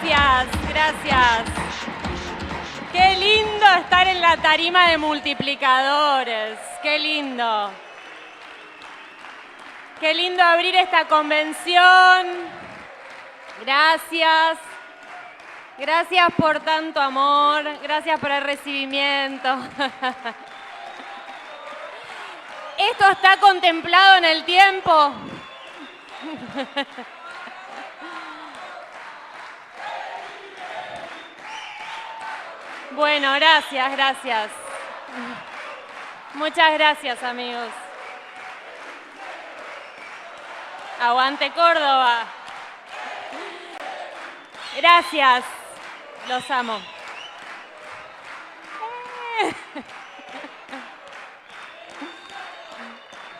Gracias, gracias. Qué lindo estar en la tarima de multiplicadores. Qué lindo. Qué lindo abrir esta convención. Gracias. Gracias por tanto amor. Gracias por el recibimiento. ¿Esto está contemplado en el tiempo? Bueno, gracias, gracias. Muchas gracias, amigos. Aguante Córdoba. Gracias. Los amo.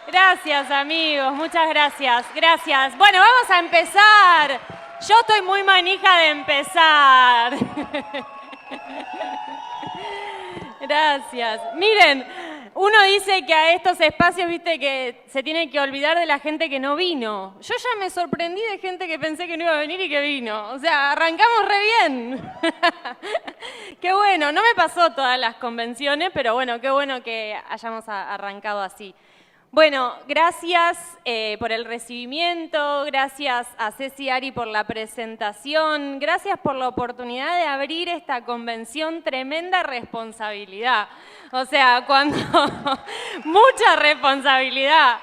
Gracias, amigos. Muchas gracias. Gracias. Bueno, vamos a empezar. Yo estoy muy manija de empezar. Gracias. Miren, uno dice que a estos espacios, viste, que se tiene que olvidar de la gente que no vino. Yo ya me sorprendí de gente que pensé que no iba a venir y que vino. O sea, arrancamos re bien. Qué bueno, no me pasó todas las convenciones, pero bueno, qué bueno que hayamos arrancado así. Bueno, gracias por el recibimiento, gracias a Ceci y Ari por la presentación, gracias por la oportunidad de abrir esta convención, tremenda responsabilidad. O sea, mucha responsabilidad.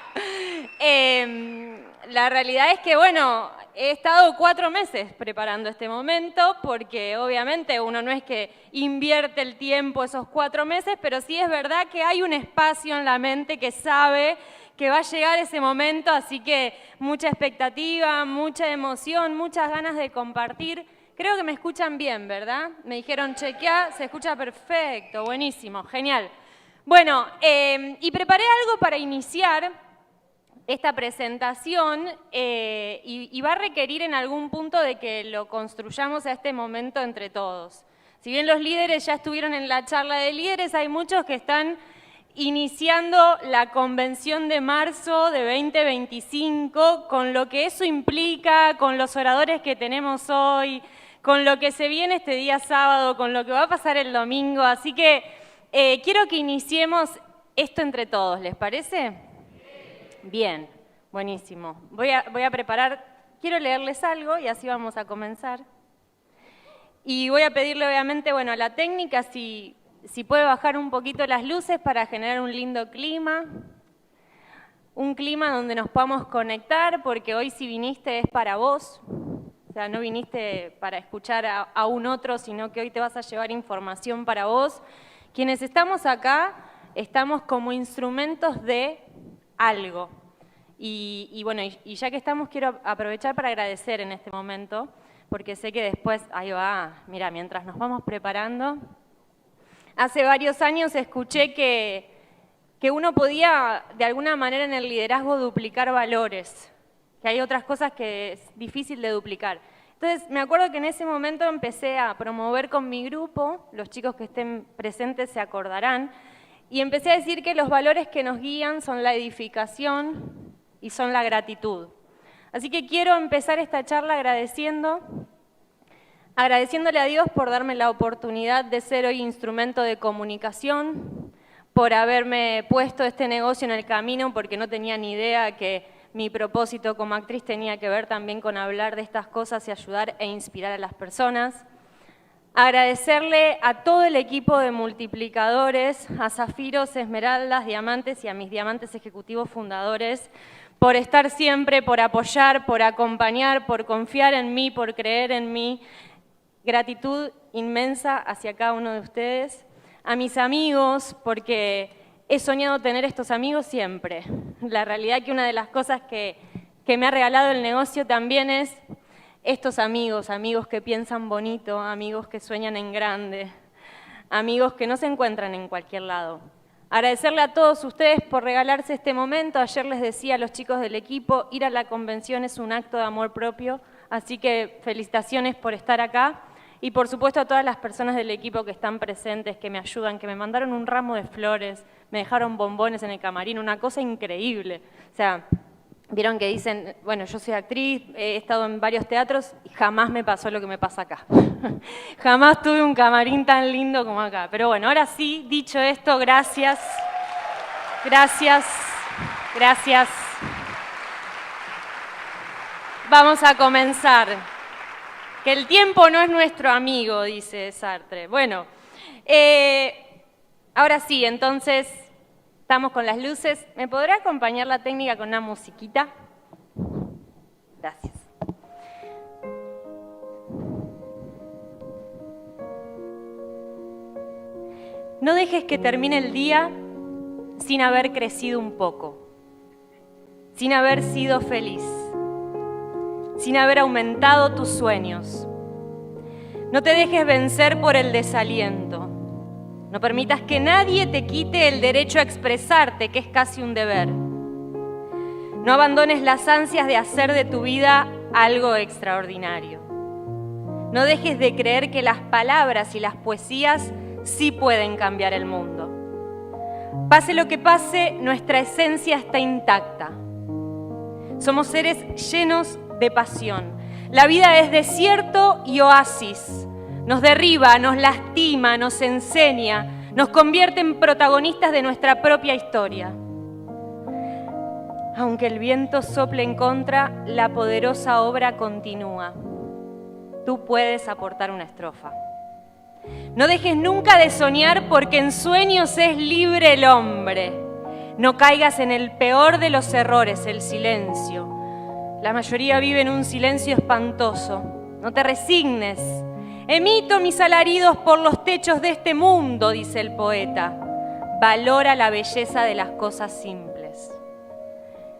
La realidad es que, bueno, he estado 4 meses preparando este momento porque obviamente uno no es que invierte el tiempo esos 4 meses, pero sí es verdad que hay un espacio en la mente que sabe que va a llegar ese momento, así que mucha expectativa, mucha emoción, muchas ganas de compartir. Creo que me escuchan bien, ¿verdad? Me dijeron chequear, se escucha perfecto, buenísimo, genial. Bueno, y preparé algo para iniciar esta presentación y va a requerir en algún punto de que lo construyamos a este momento entre todos. Si bien los líderes ya estuvieron en la charla de líderes, hay muchos que están iniciando la convención de marzo de 2025 con lo que eso implica, con los oradores que tenemos hoy, con lo que se viene este día sábado, con lo que va a pasar el domingo. Así que quiero que iniciemos esto entre todos, ¿les parece? Bien, buenísimo. Voy a preparar, quiero leerles algo y así vamos a comenzar. Y voy a pedirle obviamente, bueno, a la técnica si puede bajar un poquito las luces para generar un lindo clima. Un clima donde nos podamos conectar, porque hoy si viniste es para vos. O sea, no viniste para escuchar a un otro, sino que hoy te vas a llevar información para vos. Quienes estamos acá, estamos como instrumentos de algo. Y bueno, y ya que estamos, quiero aprovechar para agradecer en este momento, porque sé que después, ahí va, mira, mientras nos vamos preparando, hace varios años escuché que uno podía, de alguna manera en el liderazgo, duplicar valores, que hay otras cosas que es difícil de duplicar. Entonces, me acuerdo que en ese momento empecé a promover con mi grupo, los chicos que estén presentes se acordarán, y empecé a decir que los valores que nos guían son la edificación y son la gratitud. Así que quiero empezar esta charla agradeciéndole a Dios por darme la oportunidad de ser hoy instrumento de comunicación, por haberme puesto este negocio en el camino, porque no tenía ni idea que mi propósito como actriz tenía que ver también con hablar de estas cosas y ayudar e inspirar a las personas. Agradecerle a todo el equipo de multiplicadores, a Zafiros, Esmeraldas, Diamantes y a mis diamantes ejecutivos fundadores, por estar siempre, por apoyar, por acompañar, por confiar en mí, por creer en mí. Gratitud inmensa hacia cada uno de ustedes. A mis amigos, porque he soñado tener estos amigos siempre. La realidad es que una de las cosas que me ha regalado el negocio también es estos amigos, amigos que piensan bonito, amigos que sueñan en grande, amigos que no se encuentran en cualquier lado. Agradecerle a todos ustedes por regalarse este momento. Ayer les decía a los chicos del equipo, ir a la convención es un acto de amor propio, así que felicitaciones por estar acá. Y por supuesto a todas las personas del equipo que están presentes, que me ayudan, que me mandaron un ramo de flores, me dejaron bombones en el camarín, una cosa increíble. O sea, Vieron que dicen, bueno, yo soy actriz, he estado en varios teatros y jamás me pasó lo que me pasa acá. Jamás tuve un camarín tan lindo como acá. Pero bueno, ahora sí, dicho esto, gracias. Gracias. Gracias. Vamos a comenzar. Que el tiempo no es nuestro amigo, dice Sartre. Bueno, ahora sí, entonces... Estamos con las luces. ¿Me podrá acompañar la técnica con una musiquita? Gracias. No dejes que termine el día sin haber crecido un poco, sin haber sido feliz, sin haber aumentado tus sueños. No te dejes vencer por el desaliento. No permitas que nadie te quite el derecho a expresarte, que es casi un deber. No abandones las ansias de hacer de tu vida algo extraordinario. No dejes de creer que las palabras y las poesías sí pueden cambiar el mundo. Pase lo que pase, nuestra esencia está intacta. Somos seres llenos de pasión. La vida es desierto y oasis. Nos derriba, nos lastima, nos enseña, nos convierte en protagonistas de nuestra propia historia. Aunque el viento sople en contra, la poderosa obra continúa. Tú puedes aportar una estrofa. No dejes nunca de soñar porque en sueños es libre el hombre. No caigas en el peor de los errores, el silencio. La mayoría vive en un silencio espantoso. No te resignes. Emito mis alaridos por los techos de este mundo, dice el poeta. Valora la belleza de las cosas simples.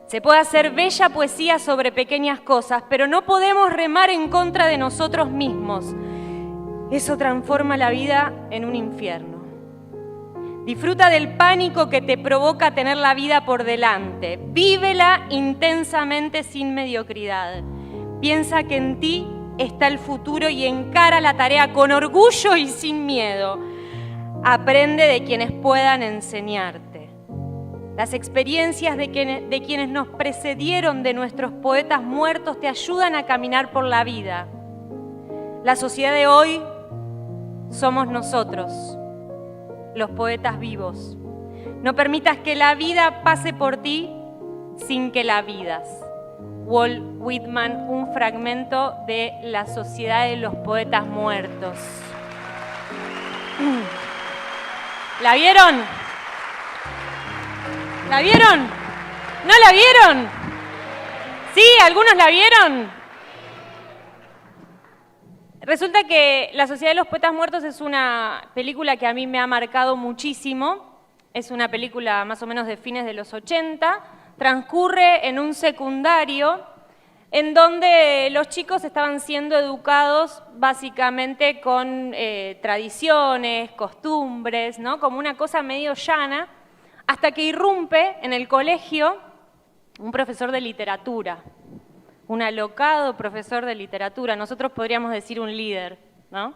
Se puede hacer bella poesía sobre pequeñas cosas, pero no podemos remar en contra de nosotros mismos. Eso transforma la vida en un infierno. Disfruta del pánico que te provoca tener la vida por delante. Vívela intensamente sin mediocridad. Piensa que en ti está el futuro y encara la tarea con orgullo y sin miedo. Aprende de quienes puedan enseñarte. Las experiencias de quienes nos precedieron, de nuestros poetas muertos, te ayudan a caminar por la vida. La sociedad de hoy somos nosotros, los poetas vivos. No permitas que la vida pase por ti sin que la vidas. Walt Whitman, un fragmento de La Sociedad de los Poetas Muertos. ¿La vieron? ¿La vieron? ¿No la vieron? ¿Sí? ¿Algunos la vieron? Resulta que La Sociedad de los Poetas Muertos es una película que a mí me ha marcado muchísimo. Es una película más o menos de fines de los 80. Transcurre en un secundario en donde los chicos estaban siendo educados básicamente con tradiciones, costumbres, ¿no? Como una cosa medio llana, hasta que irrumpe en el colegio un profesor de literatura, un alocado profesor de literatura, nosotros podríamos decir un líder, ¿no?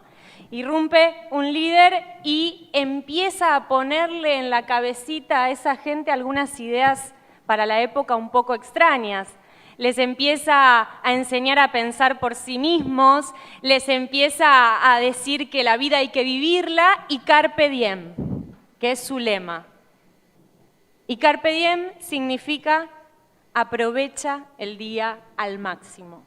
Irrumpe un líder y empieza a ponerle en la cabecita a esa gente algunas ideas para la época un poco extrañas. Les empieza a enseñar a pensar por sí mismos, les empieza a decir que la vida hay que vivirla y carpe diem, que es su lema. Y carpe diem significa aprovecha el día al máximo.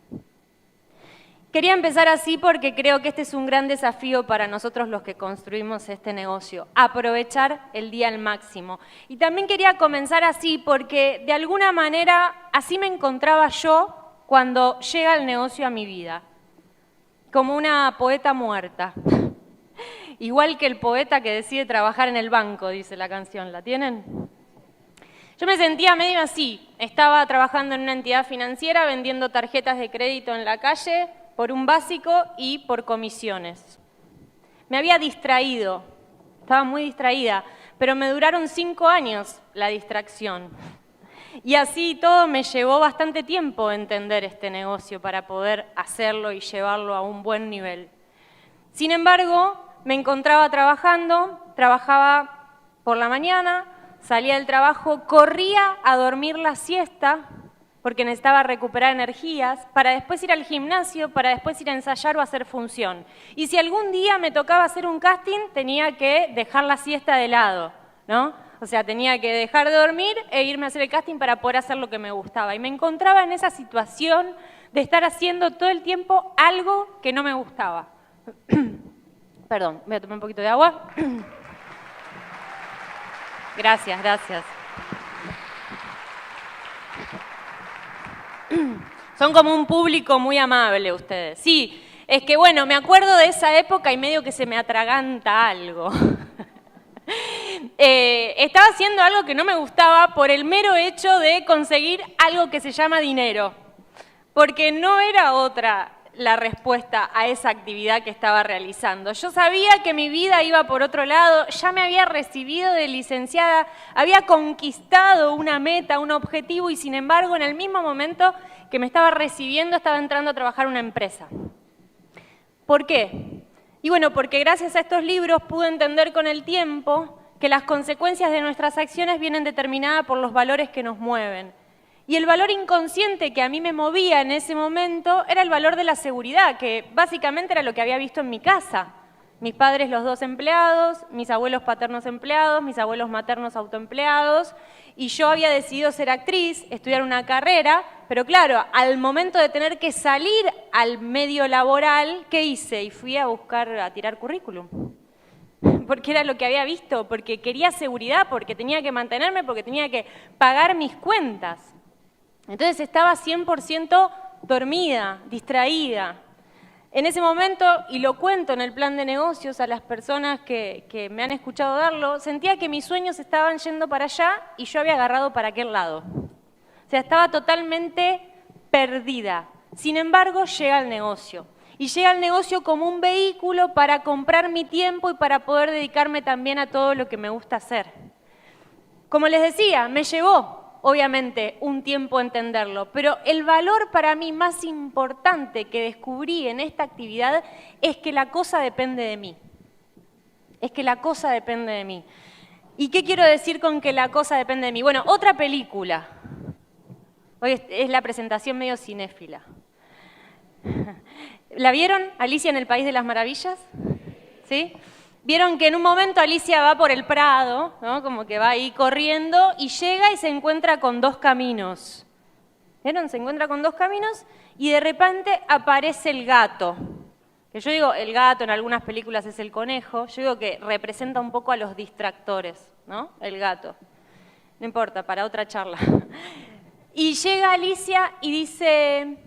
Quería empezar así porque creo que este es un gran desafío para nosotros los que construimos este negocio, aprovechar el día al máximo. Y también quería comenzar así porque de alguna manera así me encontraba yo cuando llega el negocio a mi vida, como una poeta muerta. Igual que el poeta que decide trabajar en el banco, dice la canción, ¿la tienen? Yo me sentía medio así, estaba trabajando en una entidad financiera vendiendo tarjetas de crédito en la calle, por un básico y por comisiones. Me había distraído, estaba muy distraída, pero me duraron 5 años la distracción. Y así todo me llevó bastante tiempo entender este negocio para poder hacerlo y llevarlo a un buen nivel. Sin embargo, me encontraba trabajando, trabajaba por la mañana, salía del trabajo, corría a dormir la siesta, porque necesitaba recuperar energías, para después ir al gimnasio, para después ir a ensayar o a hacer función. Y si algún día me tocaba hacer un casting, tenía que dejar la siesta de lado, ¿no? O sea, tenía que dejar de dormir e irme a hacer el casting para poder hacer lo que me gustaba. Y me encontraba en esa situación de estar haciendo todo el tiempo algo que no me gustaba. Perdón, voy a tomar un poquito de agua. Gracias, gracias. Son como un público muy amable ustedes. Sí, es que bueno, me acuerdo de esa época y medio que se me atraganta algo. Estaba haciendo algo que no me gustaba por el mero hecho de conseguir algo que se llama dinero. Porque no era otra la respuesta a esa actividad que estaba realizando. Yo sabía que mi vida iba por otro lado, ya me había recibido de licenciada, había conquistado una meta, un objetivo, y sin embargo, en el mismo momento que me estaba recibiendo, estaba entrando a trabajar en una empresa. ¿Por qué? Y bueno, porque gracias a estos libros pude entender con el tiempo que las consecuencias de nuestras acciones vienen determinadas por los valores que nos mueven. Y el valor inconsciente que a mí me movía en ese momento era el valor de la seguridad, que básicamente era lo que había visto en mi casa. Mis padres los dos empleados, mis abuelos paternos empleados, mis abuelos maternos autoempleados, y yo había decidido ser actriz, estudiar una carrera, pero claro, al momento de tener que salir al medio laboral, ¿qué hice? Y fui a tirar currículum. Porque era lo que había visto, porque quería seguridad, porque tenía que mantenerme, porque tenía que pagar mis cuentas. Entonces estaba 100% dormida, distraída. En ese momento, y lo cuento en el plan de negocios a las personas que me han escuchado darlo, sentía que mis sueños estaban yendo para allá y yo había agarrado para aquel lado. O sea, estaba totalmente perdida. Sin embargo, llega el negocio. Y llega el negocio como un vehículo para comprar mi tiempo y para poder dedicarme también a todo lo que me gusta hacer. Como les decía, me llevó obviamente un tiempo entenderlo, pero el valor para mí más importante que descubrí en esta actividad es que la cosa depende de mí. Es que la cosa depende de mí. ¿Y qué quiero decir con que la cosa depende de mí? Bueno, otra película. Hoy es la presentación medio cinéfila. ¿La vieron? Alicia en el País de las Maravillas. ¿Sí? Vieron que en un momento Alicia va por el Prado, ¿no? Como que va ahí corriendo y llega y se encuentra con dos caminos. ¿Vieron? Se encuentra con dos caminos y de repente aparece el gato. Que yo digo, el gato en algunas películas es el conejo, yo digo que representa un poco a los distractores, ¿no? El gato. No importa, para otra charla. Y llega Alicia y dice,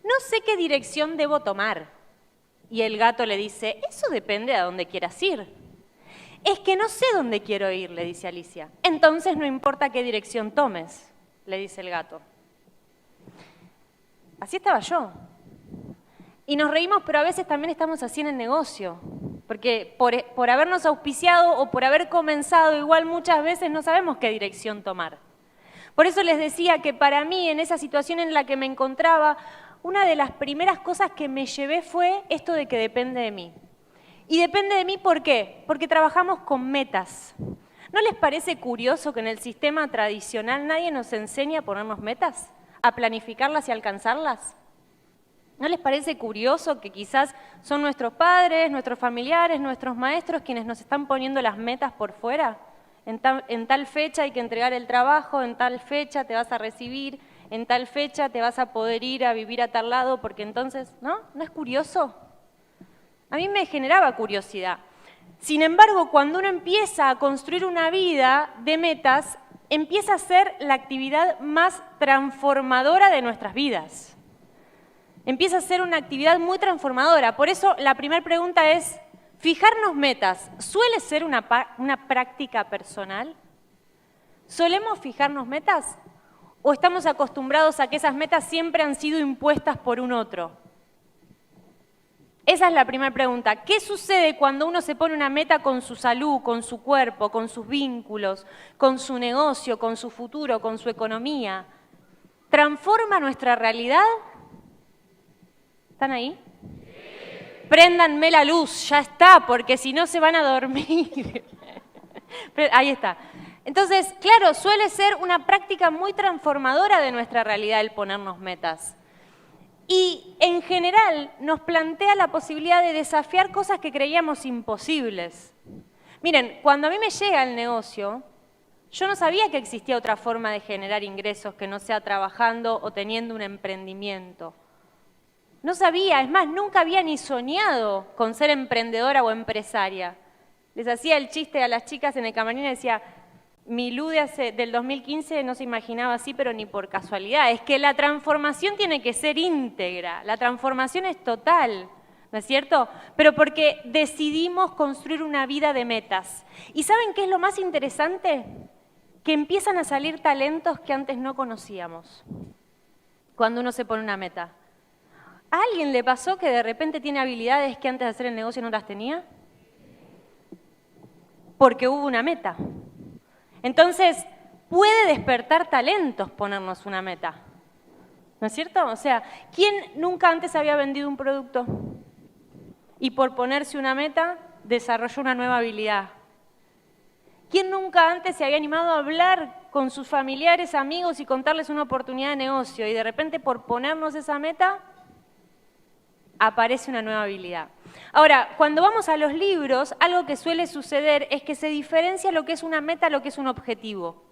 no sé qué dirección debo tomar. Y el gato le dice, eso depende de a dónde quieras ir. Es que no sé dónde quiero ir, le dice Alicia. Entonces no importa qué dirección tomes, le dice el gato. Así estaba yo. Y nos reímos, pero a veces también estamos así en el negocio. Porque por habernos auspiciado o por haber comenzado, igual muchas veces no sabemos qué dirección tomar. Por eso les decía que para mí, en esa situación en la que me encontraba, una de las primeras cosas que me llevé fue esto de que depende de mí. Y depende de mí, ¿por qué? Porque trabajamos con metas. ¿No les parece curioso que en el sistema tradicional nadie nos enseña a ponernos metas? ¿A planificarlas y alcanzarlas? ¿No les parece curioso que quizás son nuestros padres, nuestros familiares, nuestros maestros quienes nos están poniendo las metas por fuera? En tal fecha hay que entregar el trabajo, en tal fecha te vas a recibir, en tal fecha te vas a poder ir a vivir a tal lado, porque entonces, ¿no? ¿No es curioso? A mí me generaba curiosidad. Sin embargo, cuando uno empieza a construir una vida de metas, empieza a ser la actividad más transformadora de nuestras vidas. Empieza a ser una actividad muy transformadora. Por eso la primera pregunta es, ¿fijarnos metas suele ser una práctica personal? ¿Solemos fijarnos metas? ¿O estamos acostumbrados a que esas metas siempre han sido impuestas por un otro? Esa es la primera pregunta. ¿Qué sucede cuando uno se pone una meta con su salud, con su cuerpo, con sus vínculos, con su negocio, con su futuro, con su economía? ¿Transforma nuestra realidad? ¿Están ahí? Préndanme la luz, ya está, porque si no se van a dormir. Ahí está. Entonces, claro, suele ser una práctica muy transformadora de nuestra realidad el ponernos metas. Y en general nos plantea la posibilidad de desafiar cosas que creíamos imposibles. Miren, cuando a mí me llega el negocio, yo no sabía que existía otra forma de generar ingresos que no sea trabajando o teniendo un emprendimiento. No sabía, es más, nunca había ni soñado con ser emprendedora o empresaria. Les hacía el chiste a las chicas en el camarín y decía, mi Lu del 2015 no se imaginaba así, pero ni por casualidad. Es que la transformación tiene que ser íntegra, la transformación es total, ¿no es cierto? Pero porque decidimos construir una vida de metas. ¿Y saben qué es lo más interesante? Que empiezan a salir talentos que antes no conocíamos, cuando uno se pone una meta. ¿A alguien le pasó que de repente tiene habilidades que antes de hacer el negocio no las tenía? Porque hubo una meta. Entonces, puede despertar talentos ponernos una meta. ¿No es cierto? O sea, ¿quién nunca antes había vendido un producto? Y por ponerse una meta, desarrolló una nueva habilidad. ¿Quién nunca antes se había animado a hablar con sus familiares, amigos y contarles una oportunidad de negocio? Y de repente, por ponernos esa meta, aparece una nueva habilidad. Ahora, cuando vamos a los libros, algo que suele suceder es que se diferencia lo que es una meta a lo que es un objetivo.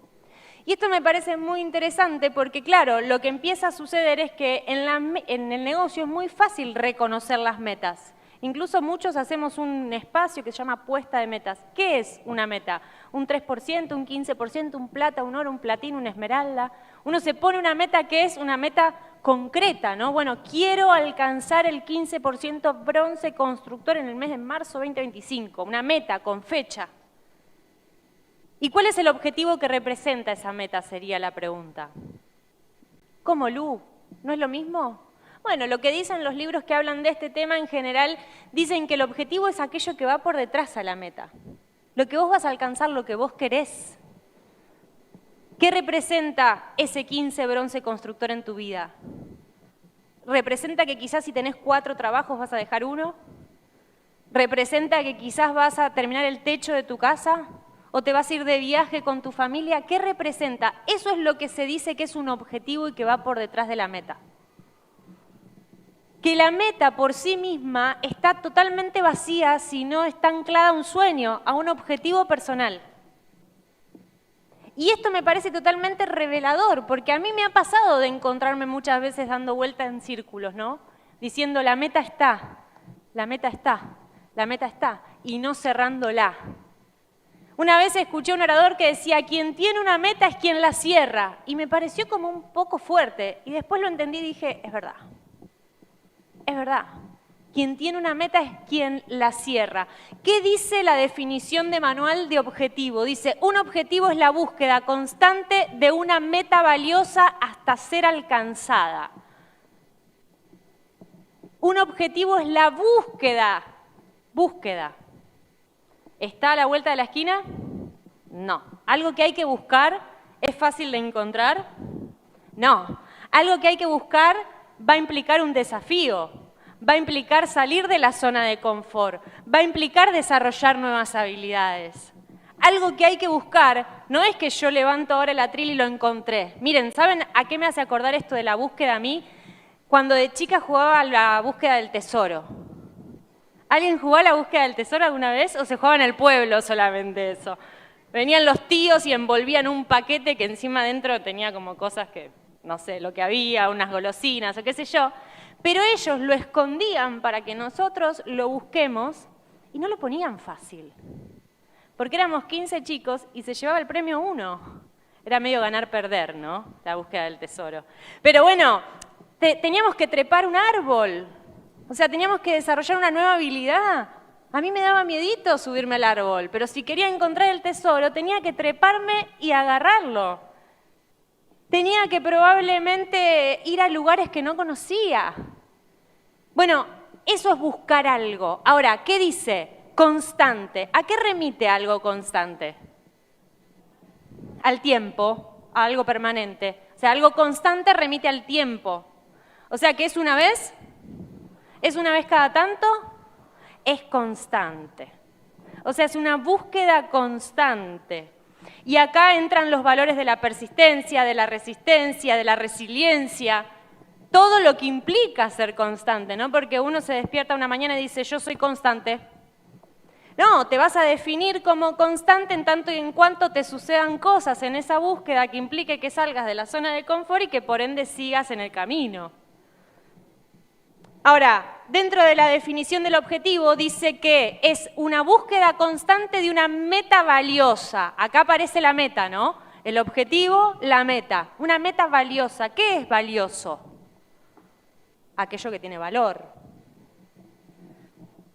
Y esto me parece muy interesante porque, claro, lo que empieza a suceder es que en el negocio es muy fácil reconocer las metas. Incluso muchos hacemos un espacio que se llama puesta de metas. ¿Qué es una meta? Un 3%, un 15%, un plata, un oro, un platino, una esmeralda. Uno se pone una meta que es una meta concreta, ¿no? Bueno, quiero alcanzar el 15% bronce constructor en el mes de marzo 2025. Una meta con fecha. ¿Y cuál es el objetivo que representa esa meta? Sería la pregunta. ¿Cómo, Lu? ¿No es lo mismo? Bueno, lo que dicen los libros que hablan de este tema en general, dicen que el objetivo es aquello que va por detrás a la meta. Lo que vos vas a alcanzar, lo que vos querés. ¿Qué representa ese 15 bronce constructor en tu vida? ¿Representa que quizás si tenés 4 trabajos vas a dejar uno? ¿Representa que quizás vas a terminar el techo de tu casa? ¿O te vas a ir de viaje con tu familia? ¿Qué representa? Eso es lo que se dice que es un objetivo y que va por detrás de la meta. Que la meta por sí misma está totalmente vacía si no está anclada a un sueño, a un objetivo personal. Y esto me parece totalmente revelador, porque a mí me ha pasado de encontrarme muchas veces dando vueltas en círculos, ¿no? Diciendo la meta está, la meta está, la meta está, y no cerrándola. Una vez escuché a un orador que decía, quien tiene una meta es quien la cierra, y me pareció como un poco fuerte, y después lo entendí y dije, es verdad. Es verdad, quien tiene una meta es quien la cierra. ¿Qué dice la definición de manual de objetivo? Dice, un objetivo es la búsqueda constante de una meta valiosa hasta ser alcanzada. Un objetivo es la búsqueda. ¿Está a la vuelta de la esquina? No. ¿Algo que hay que buscar es fácil de encontrar? No. Algo que hay que buscar va a implicar un desafío, va a implicar salir de la zona de confort, va a implicar desarrollar nuevas habilidades. Algo que hay que buscar no es que yo levanto ahora el atril y lo encontré. Miren, ¿saben a qué me hace acordar esto de la búsqueda a mí? Cuando de chica jugaba a la búsqueda del tesoro. ¿Alguien jugó a la búsqueda del tesoro alguna vez o se jugaba en el pueblo solamente eso? Venían los tíos y envolvían un paquete que encima adentro tenía como cosas que, no sé, lo que había, unas golosinas o qué sé yo, pero ellos lo escondían para que nosotros lo busquemos y no lo ponían fácil, porque éramos 15 chicos y se llevaba el premio uno. Era medio ganar-perder, ¿no? La búsqueda del tesoro. Pero bueno, teníamos que trepar un árbol, o sea, teníamos que desarrollar una nueva habilidad. A mí me daba miedito subirme al árbol, pero si quería encontrar el tesoro tenía que treparme y agarrarlo. Tenía que probablemente ir a lugares que no conocía. Bueno, eso es buscar algo. Ahora, ¿qué dice? Constante. ¿A qué remite algo constante? Al tiempo, a algo permanente. O sea, algo constante remite al tiempo. O sea, ¿que es una vez? ¿Es una vez cada tanto? Es constante. O sea, es una búsqueda constante. Y acá entran los valores de la persistencia, de la resistencia, de la resiliencia, todo lo que implica ser constante, ¿no? Porque uno se despierta una mañana y dice, yo soy constante. No, te vas a definir como constante en tanto y en cuanto te sucedan cosas en esa búsqueda que implique que salgas de la zona de confort y que por ende sigas en el camino. Ahora, dentro de la definición del objetivo dice que es una búsqueda constante de una meta valiosa. Acá aparece la meta, ¿no? El objetivo, la meta. Una meta valiosa. ¿Qué es valioso? Aquello que tiene valor,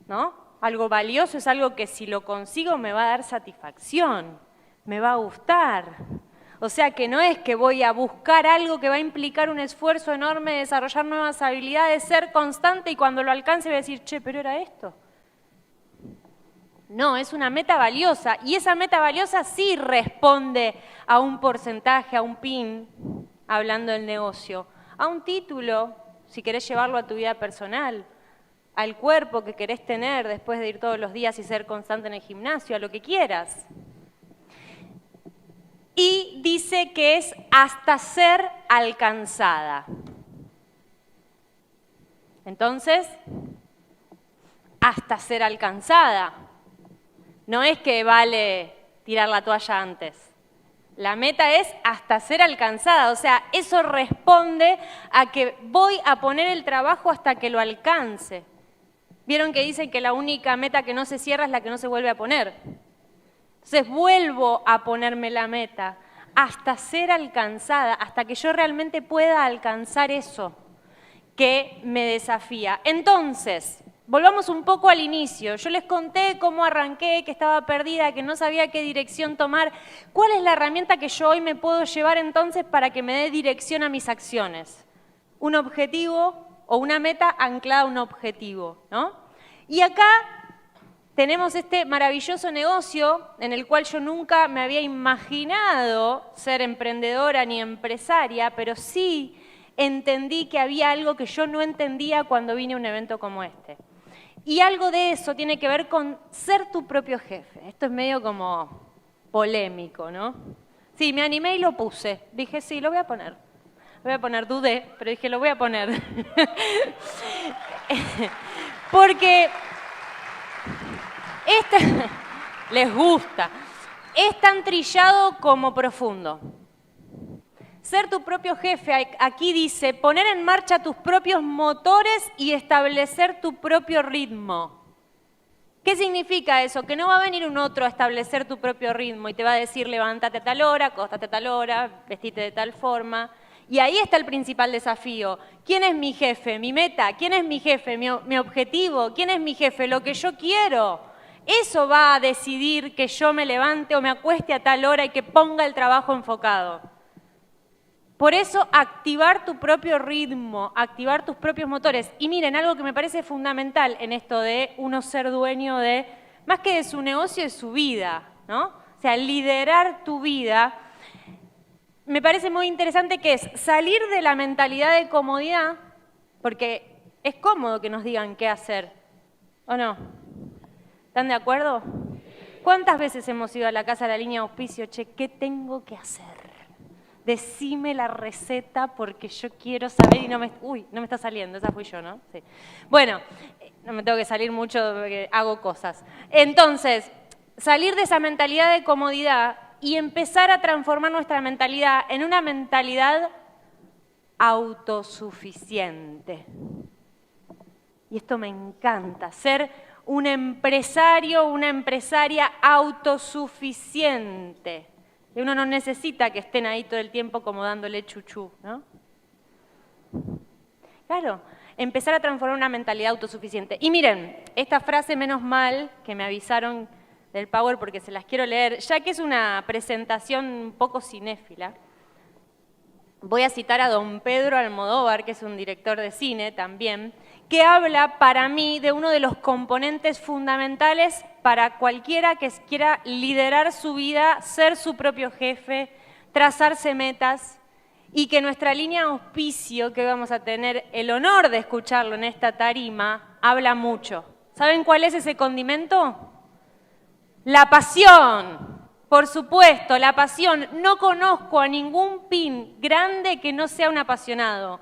¿no? Algo valioso es algo que si lo consigo me va a dar satisfacción, me va a gustar. O sea que no es que voy a buscar algo que va a implicar un esfuerzo enorme de desarrollar nuevas habilidades, ser constante y cuando lo alcance voy a decir, che, pero era esto. No, es una meta valiosa y esa meta valiosa sí responde a un porcentaje, a un PIN, hablando del negocio, a un título, si querés llevarlo a tu vida personal, al cuerpo que querés tener después de ir todos los días y ser constante en el gimnasio, a lo que quieras. Y dice que es hasta ser alcanzada. Entonces, hasta ser alcanzada. No es que vale tirar la toalla antes. La meta es hasta ser alcanzada. O sea, eso responde a que voy a poner el trabajo hasta que lo alcance. ¿Vieron que dicen que la única meta que no se cierra es la que no se vuelve a poner? Entonces vuelvo a ponerme la meta hasta ser alcanzada, hasta que yo realmente pueda alcanzar eso que me desafía. Entonces, volvamos un poco al inicio. Yo les conté cómo arranqué, que estaba perdida, que no sabía qué dirección tomar. ¿Cuál es la herramienta que yo hoy me puedo llevar entonces para que me dé dirección a mis acciones? Un objetivo o una meta anclada a un objetivo, ¿no? Y acá tenemos este maravilloso negocio en el cual yo nunca me había imaginado ser emprendedora ni empresaria, pero sí entendí que había algo que yo no entendía cuando vine a un evento como este. Y algo de eso tiene que ver con ser tu propio jefe. Esto es medio como polémico, ¿no? Sí, me animé y lo puse. Dije, sí, lo voy a poner. Lo voy a poner, dudé, pero dije, lo voy a poner. Porque les gusta. Es tan trillado como profundo. Ser tu propio jefe, aquí dice, poner en marcha tus propios motores y establecer tu propio ritmo. ¿Qué significa eso? Que no va a venir un otro a establecer tu propio ritmo y te va a decir levántate a tal hora, acostate a tal hora, vestite de tal forma. Y ahí está el principal desafío. ¿Quién es mi jefe? ¿Mi meta? ¿Quién es mi jefe? ¿Mi objetivo? ¿Quién es mi jefe? Lo que yo quiero. Eso va a decidir que yo me levante o me acueste a tal hora y que ponga el trabajo enfocado. Por eso, activar tu propio ritmo, activar tus propios motores. Y miren, algo que me parece fundamental en esto de uno ser dueño de, más que de su negocio, de su vida, ¿no? O sea, liderar tu vida. Me parece muy interesante que es salir de la mentalidad de comodidad, porque es cómodo que nos digan qué hacer, ¿o no? ¿Están de acuerdo? ¿Cuántas veces hemos ido a la casa de la línea de auspicio? Che, ¿qué tengo que hacer? Decime la receta porque yo quiero saber y no me está saliendo, esa fui yo, ¿no? Sí. Bueno, no me tengo que salir mucho porque hago cosas. Entonces, salir de esa mentalidad de comodidad y empezar a transformar nuestra mentalidad en una mentalidad autosuficiente. Y esto me encanta, ser un empresario, una empresaria autosuficiente. Y uno no necesita que estén ahí todo el tiempo como dándole chuchú, ¿no? Claro, empezar a transformar una mentalidad autosuficiente. Y miren, esta frase, menos mal que me avisaron del Power porque se las quiero leer, ya que es una presentación un poco cinéfila. Voy a citar a don Pedro Almodóvar, que es un director de cine también, que habla para mí de uno de los componentes fundamentales para cualquiera que quiera liderar su vida, ser su propio jefe, trazarse metas, y que nuestra línea de auspicio, que vamos a tener el honor de escucharlo en esta tarima, habla mucho. ¿Saben cuál es ese condimento? La pasión. Por supuesto, la pasión. No conozco a ningún pin grande que no sea un apasionado.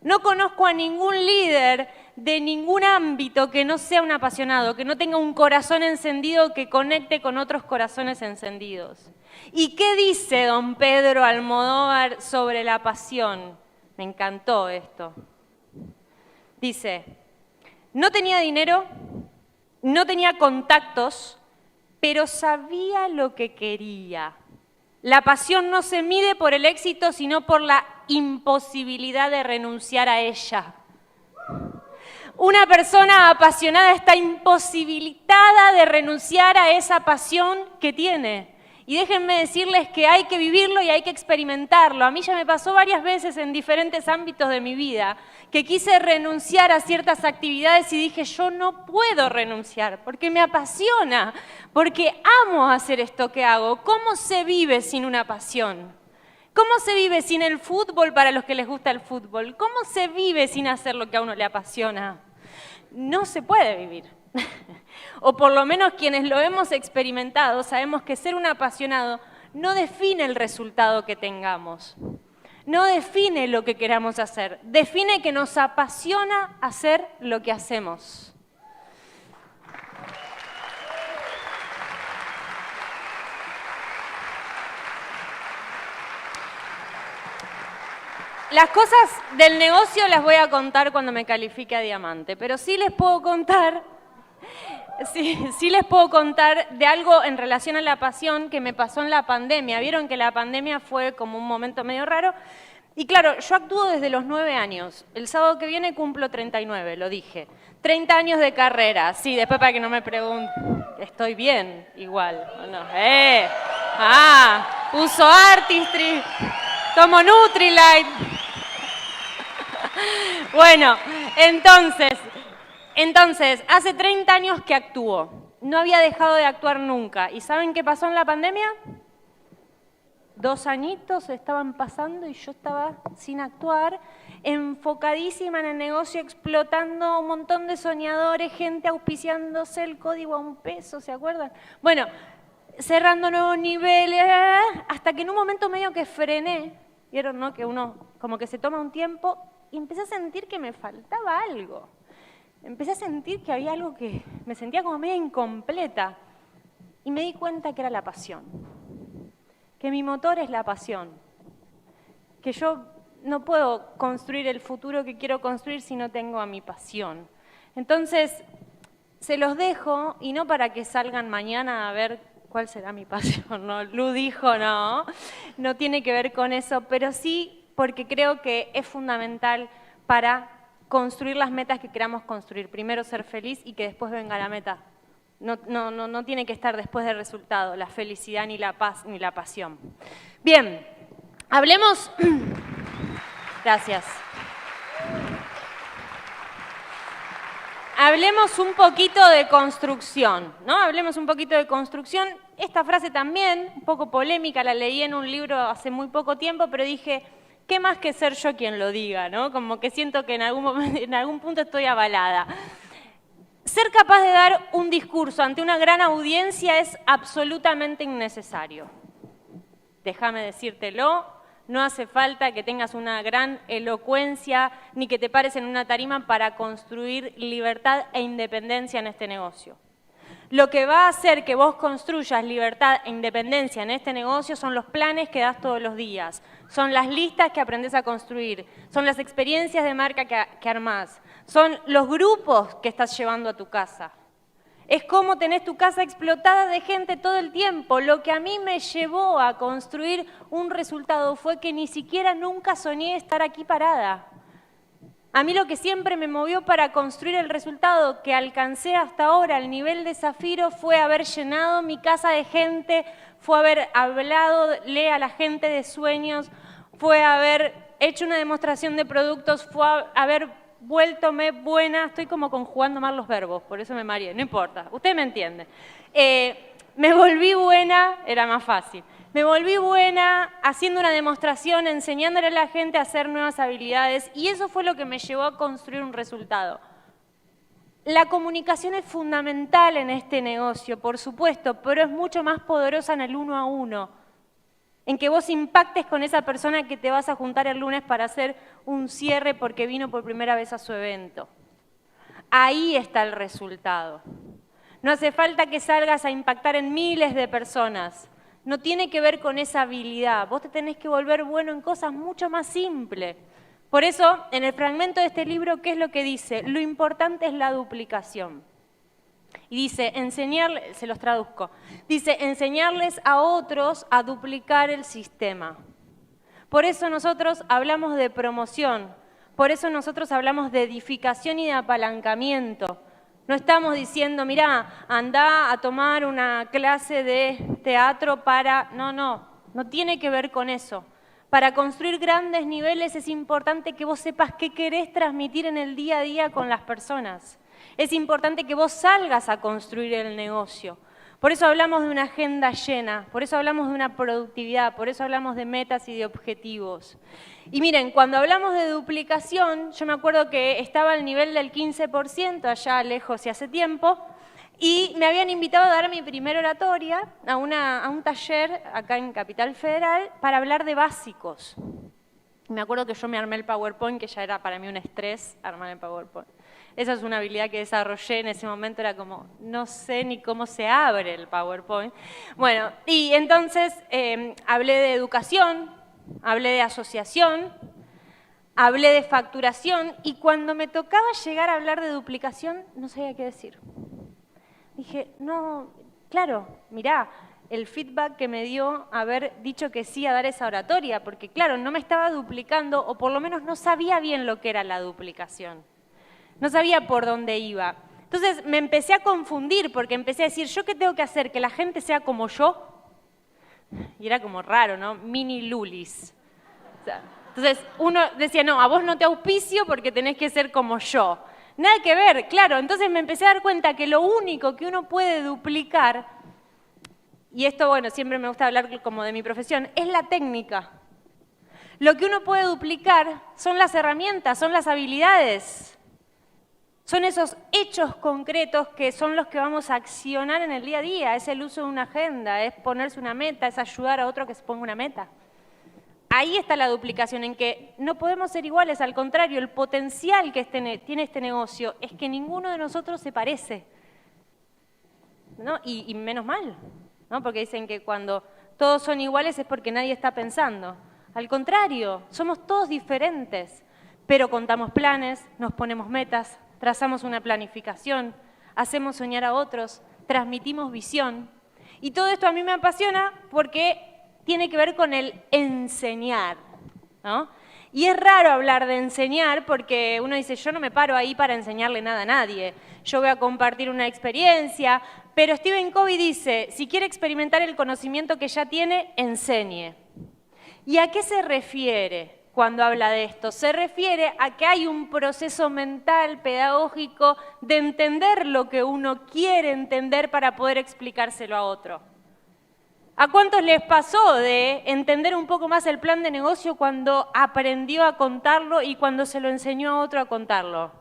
No conozco a ningún líder de ningún ámbito que no sea un apasionado, que no tenga un corazón encendido que conecte con otros corazones encendidos. ¿Y qué dice don Pedro Almodóvar sobre la pasión? Me encantó esto. Dice, no tenía dinero, no tenía contactos, pero sabía lo que quería. La pasión no se mide por el éxito, sino por la imposibilidad de renunciar a ella. Una persona apasionada está imposibilitada de renunciar a esa pasión que tiene. Y déjenme decirles que hay que vivirlo y hay que experimentarlo. A mí ya me pasó varias veces en diferentes ámbitos de mi vida que quise renunciar a ciertas actividades y dije, yo no puedo renunciar porque me apasiona, porque amo hacer esto que hago. ¿Cómo se vive sin una pasión? ¿Cómo se vive sin el fútbol para los que les gusta el fútbol? ¿Cómo se vive sin hacer lo que a uno le apasiona? No se puede vivir. O por lo menos quienes lo hemos experimentado sabemos que ser un apasionado no define el resultado que tengamos, no define lo que queramos hacer, define que nos apasiona hacer lo que hacemos. Las cosas del negocio las voy a contar cuando me califique a diamante, pero sí les puedo contar de algo en relación a la pasión que me pasó en la pandemia. Vieron que la pandemia fue como un momento medio raro. Y claro, yo actúo desde los 9 años. El sábado que viene cumplo 39, lo dije. 30 años de carrera. Sí, después para que no me pregunten. Estoy bien, igual. ¿O no? Uso Artistry. Tomo Nutrilite. Bueno, entonces, hace 30 años que actúo. No había dejado de actuar nunca. ¿Y saben qué pasó en la pandemia? 2 añitos estaban pasando y yo estaba sin actuar, enfocadísima en el negocio, explotando un montón de soñadores, gente auspiciándose el código a $1, ¿se acuerdan? Bueno, cerrando nuevos niveles, hasta que en un momento medio que frené, vieron, ¿no? Que uno como que se toma un tiempo y empecé a sentir que me faltaba algo. Empecé a sentir que había algo que me sentía como media incompleta y me di cuenta que era la pasión, que mi motor es la pasión, que yo no puedo construir el futuro que quiero construir si no tengo a mi pasión. Entonces, se los dejo, y no para que salgan mañana a ver cuál será mi pasión, ¿no? Lu dijo, no tiene que ver con eso, pero sí porque creo que es fundamental para construir las metas que queramos construir. Primero ser feliz y que después venga la meta. No tiene que estar después del resultado, la felicidad, ni la paz, ni la pasión. Bien, hablemos... Gracias. Hablemos un poquito de construcción, ¿no? Hablemos un poquito de construcción. Esta frase también, un poco polémica, la leí en un libro hace muy poco tiempo, pero dije, ¿qué más que ser yo quien lo diga, ¿no? Como que siento que en algún punto estoy avalada. Ser capaz de dar un discurso ante una gran audiencia es absolutamente innecesario. Déjame decírtelo, no hace falta que tengas una gran elocuencia ni que te pares en una tarima para construir libertad e independencia en este negocio. Lo que va a hacer que vos construyas libertad e independencia en este negocio son los planes que das todos los días, son las listas que aprendés a construir, son las experiencias de marca que armás, son los grupos que estás llevando a tu casa. Es como tenés tu casa explotada de gente todo el tiempo. Lo que a mí me llevó a construir un resultado fue que ni siquiera nunca soñé estar aquí parada. A mí lo que siempre me movió para construir el resultado que alcancé hasta ahora, el nivel de Zafiro, fue haber llenado mi casa de gente, fue haber hablado a la gente de sueños, fue haber hecho una demostración de productos, fue haber vueltome buena, estoy como conjugando mal los verbos, por eso me mareé, no importa, usted me entiende. Me volví buena, era más fácil. Me volví buena haciendo una demostración, enseñándole a la gente a hacer nuevas habilidades y eso fue lo que me llevó a construir un resultado. La comunicación es fundamental en este negocio, por supuesto, pero es mucho más poderosa en el 1 a 1, en que vos impactes con esa persona que te vas a juntar el lunes para hacer un cierre porque vino por primera vez a su evento. Ahí está el resultado. No hace falta que salgas a impactar en miles de personas. No tiene que ver con esa habilidad. Vos te tenés que volver bueno en cosas mucho más simples. Por eso, en el fragmento de este libro, ¿qué es lo que dice? Lo importante es la duplicación. Y dice, se los traduzco, dice, enseñarles a otros a duplicar el sistema. Por eso nosotros hablamos de promoción, por eso nosotros hablamos de edificación y de apalancamiento. No estamos diciendo, mirá, andá a tomar una clase de teatro para... No tiene que ver con eso. Para construir grandes niveles es importante que vos sepas qué querés transmitir en el día a día con las personas. Es importante que vos salgas a construir el negocio. Por eso hablamos de una agenda llena, por eso hablamos de una productividad, por eso hablamos de metas y de objetivos. Y miren, cuando hablamos de duplicación, yo me acuerdo que estaba al nivel del 15%, allá lejos y hace tiempo, y me habían invitado a dar mi primera oratoria a un taller acá en Capital Federal para hablar de básicos. Me acuerdo que yo me armé el PowerPoint, que ya era para mí un estrés armar el PowerPoint. Esa es una habilidad que desarrollé en ese momento, era como, no sé ni cómo se abre el PowerPoint. Bueno, y entonces hablé de educación, hablé de asociación, hablé de facturación, y cuando me tocaba llegar a hablar de duplicación, no sabía qué decir. Dije, no, claro, mirá, el feedback que me dio haber dicho que sí a dar esa oratoria, porque claro, no me estaba duplicando, o por lo menos no sabía bien lo que era la duplicación. No sabía por dónde iba. Entonces me empecé a confundir, porque empecé a decir, ¿yo qué tengo que hacer? ¿Que la gente sea como yo? Y era como raro, ¿no? Mini lulis. O sea, entonces uno decía, no, a vos no te auspicio porque tenés que ser como yo. Nada que ver, claro. Entonces me empecé a dar cuenta que lo único que uno puede duplicar, y esto, bueno, siempre me gusta hablar como de mi profesión, es la técnica. Lo que uno puede duplicar son las herramientas, son las habilidades. Son esos hechos concretos que son los que vamos a accionar en el día a día. Es el uso de una agenda, es ponerse una meta, es ayudar a otro que se ponga una meta. Ahí está la duplicación, en que no podemos ser iguales, al contrario, el potencial que tiene este negocio es que ninguno de nosotros se parece, ¿no? Y menos mal, ¿no? Porque dicen que cuando todos son iguales es porque nadie está pensando. Al contrario, somos todos diferentes, pero contamos planes, nos ponemos metas, trazamos una planificación, hacemos soñar a otros, transmitimos visión. Y todo esto a mí me apasiona porque tiene que ver con el enseñar, ¿no? Y es raro hablar de enseñar porque uno dice, yo no me paro ahí para enseñarle nada a nadie. Yo voy a compartir una experiencia, pero Stephen Covey dice, si quiere experimentar el conocimiento que ya tiene, enseñe. ¿Y a qué se refiere cuando habla de esto? Se refiere a que hay un proceso mental, pedagógico, de entender lo que uno quiere entender para poder explicárselo a otro. ¿A cuántos les pasó de entender un poco más el plan de negocio cuando aprendió a contarlo y cuando se lo enseñó a otro a contarlo?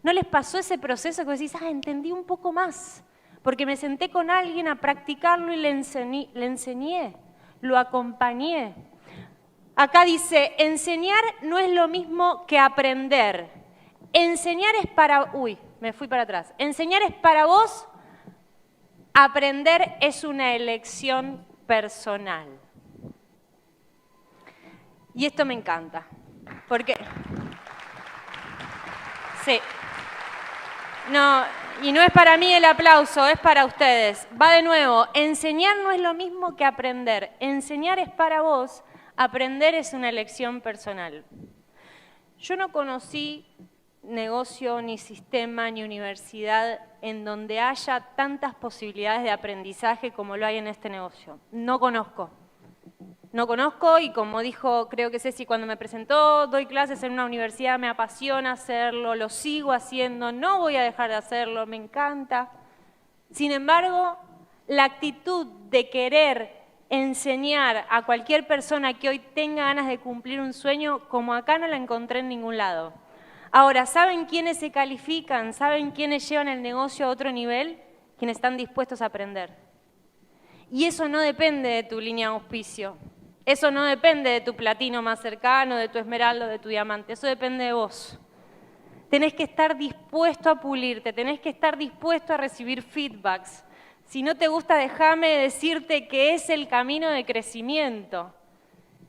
¿No les pasó ese proceso que decís, entendí un poco más? Porque me senté con alguien a practicarlo y le enseñé, lo acompañé. Acá dice, enseñar no es lo mismo que aprender. Enseñar es para... me fui para atrás. Enseñar es para vos. Aprender es una elección personal. Y esto me encanta, porque... Sí. No, y no es para mí el aplauso, es para ustedes. Va de nuevo, enseñar no es lo mismo que aprender. Enseñar es para vos, aprender es una elección personal. Yo no conocí negocio, ni sistema, ni universidad en donde haya tantas posibilidades de aprendizaje como lo hay en este negocio. No conozco. No conozco y como dijo, creo que Ceci cuando me presentó, doy clases en una universidad, me apasiona hacerlo, lo sigo haciendo, no voy a dejar de hacerlo, me encanta. Sin embargo, la actitud de querer enseñar a cualquier persona que hoy tenga ganas de cumplir un sueño, como acá no la encontré en ningún lado. Ahora, ¿saben quiénes se califican? ¿Saben quiénes llevan el negocio a otro nivel? Quienes están dispuestos a aprender. Y eso no depende de tu línea de auspicio. Eso no depende de tu platino más cercano, de tu esmeralda, de tu diamante. Eso depende de vos. Tenés que estar dispuesto a pulirte, tenés que estar dispuesto a recibir feedbacks. Si no te gusta, déjame decirte que es el camino de crecimiento.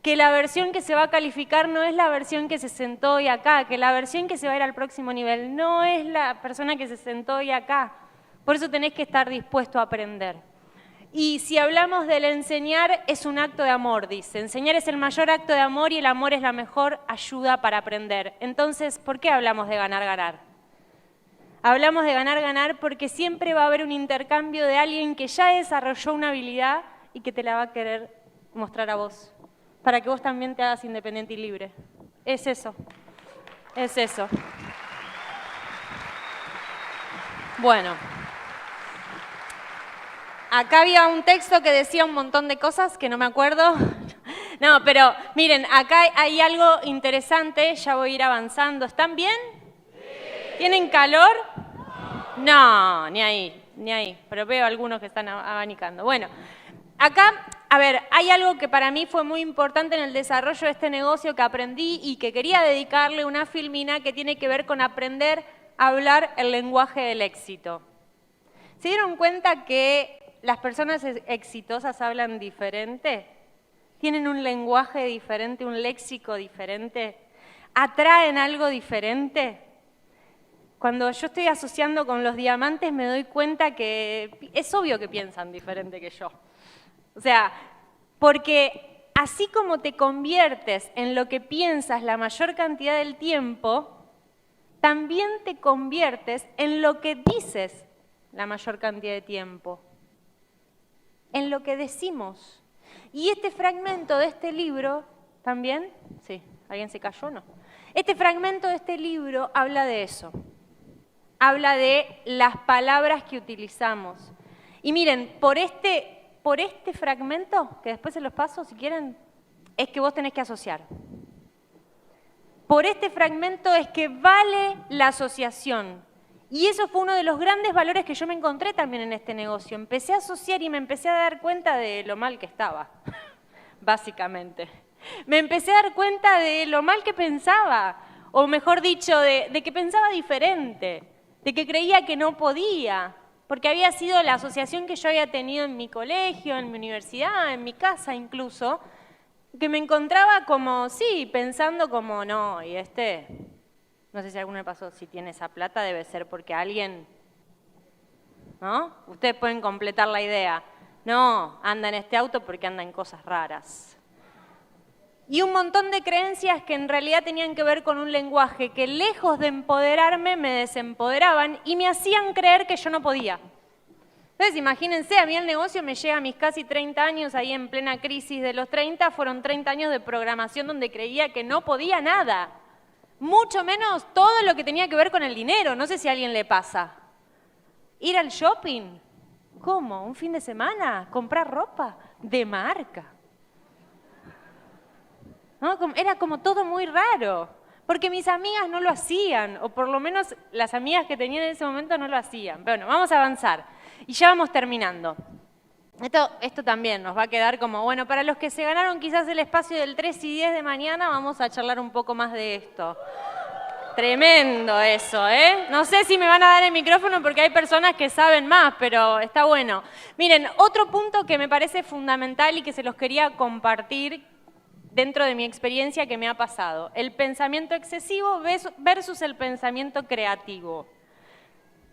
Que la versión que se va a calificar no es la versión que se sentó hoy acá, que la versión que se va a ir al próximo nivel no es la persona que se sentó hoy acá. Por eso tenés que estar dispuesto a aprender. Y si hablamos del enseñar, es un acto de amor, dice. Enseñar es el mayor acto de amor y el amor es la mejor ayuda para aprender. Entonces, ¿por qué hablamos de ganar, ganar? Hablamos de ganar, ganar porque siempre va a haber un intercambio de alguien que ya desarrolló una habilidad y que te la va a querer mostrar a vos, para que vos también te hagas independiente y libre. Es eso. Es eso. Bueno. Acá había un texto que decía un montón de cosas que no me acuerdo. No, pero miren, acá hay algo interesante, ya voy a ir avanzando. ¿Están bien? ¿Tienen calor? No, ni ahí. Pero veo algunos que están abanicando. Bueno, acá, a ver, hay algo que para mí fue muy importante en el desarrollo de este negocio que aprendí y que quería dedicarle una filmina que tiene que ver con aprender a hablar el lenguaje del éxito. ¿Se dieron cuenta que las personas exitosas hablan diferente? ¿Tienen un lenguaje diferente, un léxico diferente? ¿Atraen algo diferente? Cuando yo estoy asociando con los diamantes me doy cuenta que es obvio que piensan diferente que yo. O sea, porque así como te conviertes en lo que piensas la mayor cantidad del tiempo, también te conviertes en lo que dices la mayor cantidad de tiempo. En lo que decimos. Y este fragmento de este libro, ¿también? Sí, ¿alguien se cayó o no? Este fragmento de este libro habla de eso. Habla de las palabras que utilizamos. Y miren, por este fragmento, que después se los paso si quieren, es que vos tenés que asociar. Por este fragmento es que vale la asociación. Y eso fue uno de los grandes valores que yo me encontré también en este negocio. Empecé a asociar y me empecé a dar cuenta de lo mal que estaba, básicamente. Me empecé a dar cuenta de lo mal que pensaba, o mejor dicho, de que pensaba diferente, de que creía que no podía, porque había sido la asociación que yo había tenido en mi colegio, en mi universidad, en mi casa incluso, que me encontraba como, sí, pensando como, no, y no sé si a alguno le pasó, si tiene esa plata debe ser porque alguien, ¿no? Ustedes pueden completar la idea. No, anda en este auto porque anda en cosas raras. Y un montón de creencias que en realidad tenían que ver con un lenguaje que lejos de empoderarme, me desempoderaban y me hacían creer que yo no podía. Entonces, imagínense, a mí el negocio me llega a mis casi 30 años, ahí en plena crisis de los 30, fueron 30 años de programación donde creía que no podía nada. Mucho menos todo lo que tenía que ver con el dinero. No sé si a alguien le pasa. Ir al shopping. ¿Cómo? ¿Un fin de semana? ¿Comprar ropa? De marca. ¿No? Era como todo muy raro. Porque mis amigas no lo hacían. O por lo menos las amigas que tenían en ese momento no lo hacían. Bueno, vamos a avanzar. Y ya vamos terminando. Esto también nos va a quedar como, bueno, para los que se ganaron quizás el espacio del 3 y 10 de mañana, vamos a charlar un poco más de esto. Tremendo eso, ¿eh? No sé si me van a dar el micrófono porque hay personas que saben más, pero está bueno. Miren, otro punto que me parece fundamental y que se los quería compartir dentro de mi experiencia que me ha pasado. El pensamiento excesivo versus el pensamiento creativo.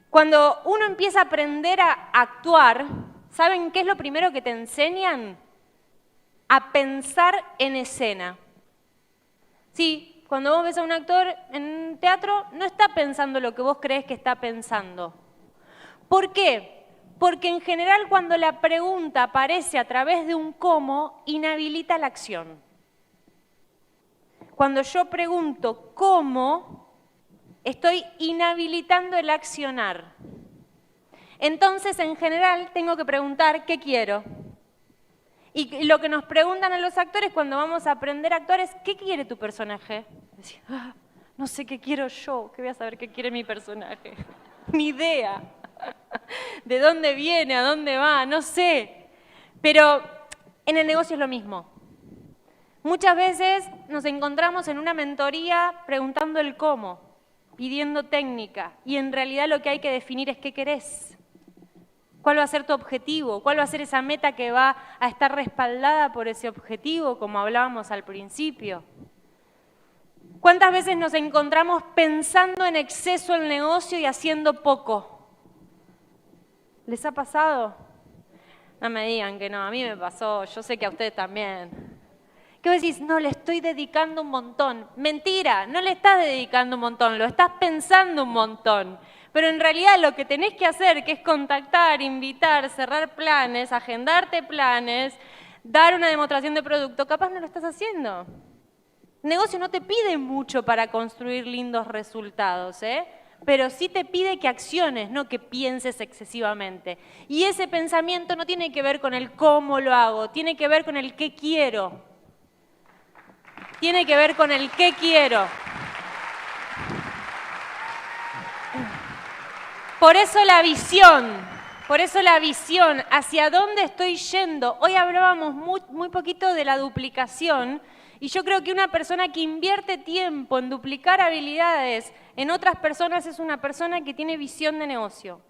Cuando uno empieza a aprender a actuar, ¿saben qué es lo primero que te enseñan? A pensar en escena. Sí, cuando vos ves a un actor en teatro, no está pensando lo que vos crees que está pensando. ¿Por qué? Porque en general cuando la pregunta aparece a través de un cómo, inhabilita la acción. Cuando yo pregunto cómo, estoy inhabilitando el accionar. Entonces, en general, tengo que preguntar qué quiero. Y lo que nos preguntan a los actores cuando vamos a aprender a actuar es, ¿qué quiere tu personaje? Decir, No sé qué quiero yo, ¿qué voy a saber qué quiere mi personaje? Ni idea. ¿De dónde viene? ¿A dónde va? No sé. Pero en el negocio es lo mismo. Muchas veces nos encontramos en una mentoría preguntando el cómo, pidiendo técnica, y en realidad lo que hay que definir es qué querés. ¿Cuál va a ser tu objetivo? ¿Cuál va a ser esa meta que va a estar respaldada por ese objetivo, como hablábamos al principio? ¿Cuántas veces nos encontramos pensando en exceso el negocio y haciendo poco? ¿Les ha pasado? No me digan que no, a mí me pasó, yo sé que a ustedes también. ¿Qué vos decís? No, le estoy dedicando un montón. Mentira, no le estás dedicando un montón, lo estás pensando un montón. Pero en realidad lo que tenés que hacer, que es contactar, invitar, cerrar planes, agendarte planes, dar una demostración de producto, capaz no lo estás haciendo. El negocio no te pide mucho para construir lindos resultados, pero sí te pide que acciones, no que pienses excesivamente. Y ese pensamiento no tiene que ver con el cómo lo hago, tiene que ver con el qué quiero. Tiene que ver con el qué quiero. Por eso la visión, hacia dónde estoy yendo. Hoy hablábamos muy poquito de la duplicación y yo creo que una persona que invierte tiempo en duplicar habilidades en otras personas es una persona que tiene visión de negocio.